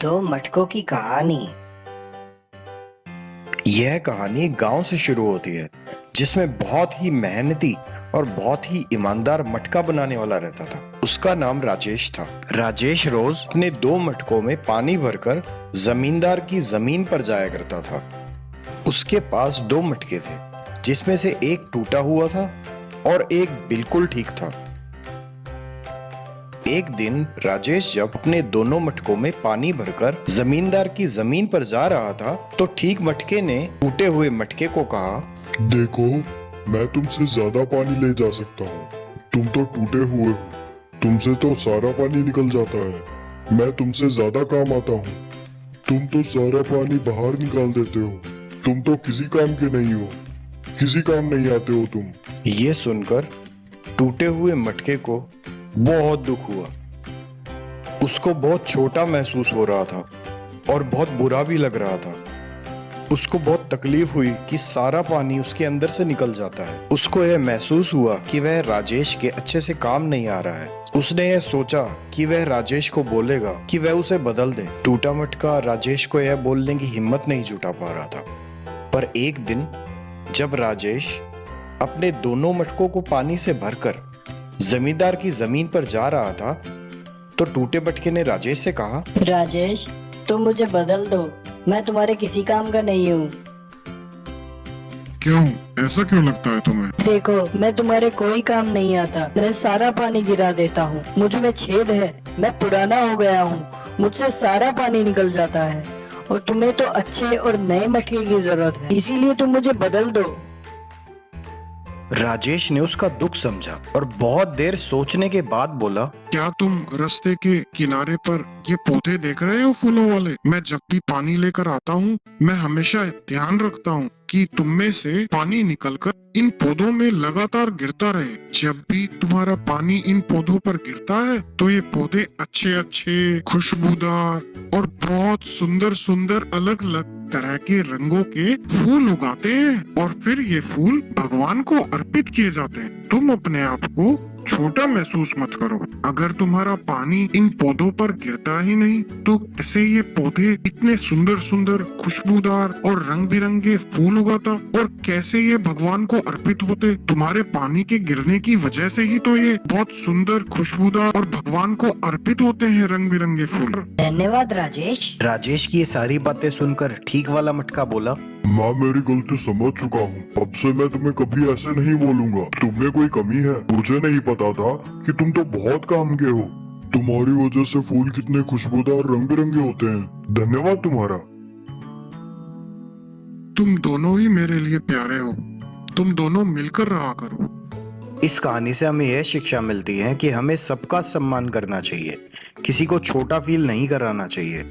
दो मटकों की कहानी। यह कहानी एक गांव से शुरू होती है जिसमें बहुत ही मेहनती और बहुत ही ईमानदार मटका बनाने वाला रहता था। उसका नाम राजेश था। राजेश रोज अपने दो मटकों में पानी भरकर जमींदार की जमीन पर जाया करता था। उसके पास दो मटके थे जिसमें से एक टूटा हुआ था और एक बिल्कुल ठीक था। एक दिन राजेश जब अपने दोनों मटकों में पानी भरकर जमींदार की जमीन पर जा रहा था तो ठीक मटके ने टूटे हुए मटके को कहा, देखो, मैं तुमसे ज्यादा पानी ले जा सकता हूँ। तुम तो टूटे हुए हो, तुमसे तो सारा पानी निकल जाता है। मैं तुमसे ज्यादा काम आता हूँ। तुम तो सारा पानी बाहर निकाल देते हो। तुम तो किसी काम के नहीं हो, किसी काम नहीं आते हो तुम। ये सुनकर टूटे हुए मटके को बहुत दुख हुआ। उसको बहुत छोटा महसूस हो रहा था और बहुत बुरा भी लग रहा था। उसको बहुत तकलीफ हुई कि सारा पानी उसके अंदर से निकल जाता है। उसको यह महसूस हुआ कि वह राजेश के अच्छे से काम नहीं आ रहा है। उसने यह सोचा कि वह राजेश को बोलेगा कि वह उसे बदल दे। टूटा मटका राजेश को यह बोलने की हिम्मत नहीं जुटा पा रहा था। पर एक दिन जब राजेश अपने दोनों मटकों को पानी से भरकर जमींदार की जमीन पर जा रहा था तो टूटे मटके ने राजेश से कहा, राजेश, तुम मुझे बदल दो। मैं तुम्हारे किसी काम का नहीं हूँ। क्यों? ऐसा क्यों लगता है तुम्हें? देखो, मैं तुम्हारे कोई काम नहीं आता। मैं सारा पानी गिरा देता हूँ। मुझ में छेद है। मैं पुराना हो गया हूँ। मुझसे सारा पानी निकल जाता है और तुम्हें तो अच्छे और नए मटके की जरूरत है, इसीलिए तुम मुझे बदल दो। राजेश ने उसका दुख समझा और बहुत देर सोचने के बाद बोला, क्या तुम रास्ते के किनारे पर ये पौधे देख रहे हो, फूलों वाले? मैं जब भी पानी लेकर आता हूँ, मैं हमेशा ध्यान रखता हूँ कि तुम में से पानी निकलकर इन पौधों में लगातार गिरता रहे। जब भी तुम्हारा पानी इन पौधों पर गिरता है तो ये पौधे अच्छे अच्छे, खुशबूदार और बहुत सुंदर सुंदर अलग अलग तरह के रंगों के फूल उगाते हैं और फिर ये फूल भगवान को अर्पित किए जाते हैं। तुम अपने आप को छोटा महसूस मत करो। अगर तुम्हारा पानी इन पौधों पर गिरता ही नहीं तो कैसे ये पौधे इतने सुंदर सुंदर, खुशबूदार और रंग बिरंगे फूल उगाता और कैसे ये भगवान को अर्पित होते? तुम्हारे पानी के गिरने की वजह से ही तो ये बहुत सुंदर, खुशबूदार और भगवान को अर्पित होते हैं रंग बिरंगे फूल। धन्यवाद राजेश। राजेश की ये सारी बातें सुनकर ठीक वाला मटका बोला, मैं मेरी गलती समझ चुका हूँ। अब से मैं तुम्हें कभी ऐसे नहीं बोलूंगा। तुम में कोई कमी है, मुझे नहीं पता था कि तुम तो बहुत काम के हो। तुम्हारी वजह से फूल कितने खुशबूदार रंग बिरंगे होते हैं। धन्यवाद तुम्हारा। तुम दोनों ही मेरे लिए प्यारे हो। तुम दोनों मिलकर रहा करो। इस कहानी से हमें यह शिक्षा मिलती है कि हमें सबका सम्मान करना चाहिए, किसी को छोटा फील नहीं कराना चाहिए।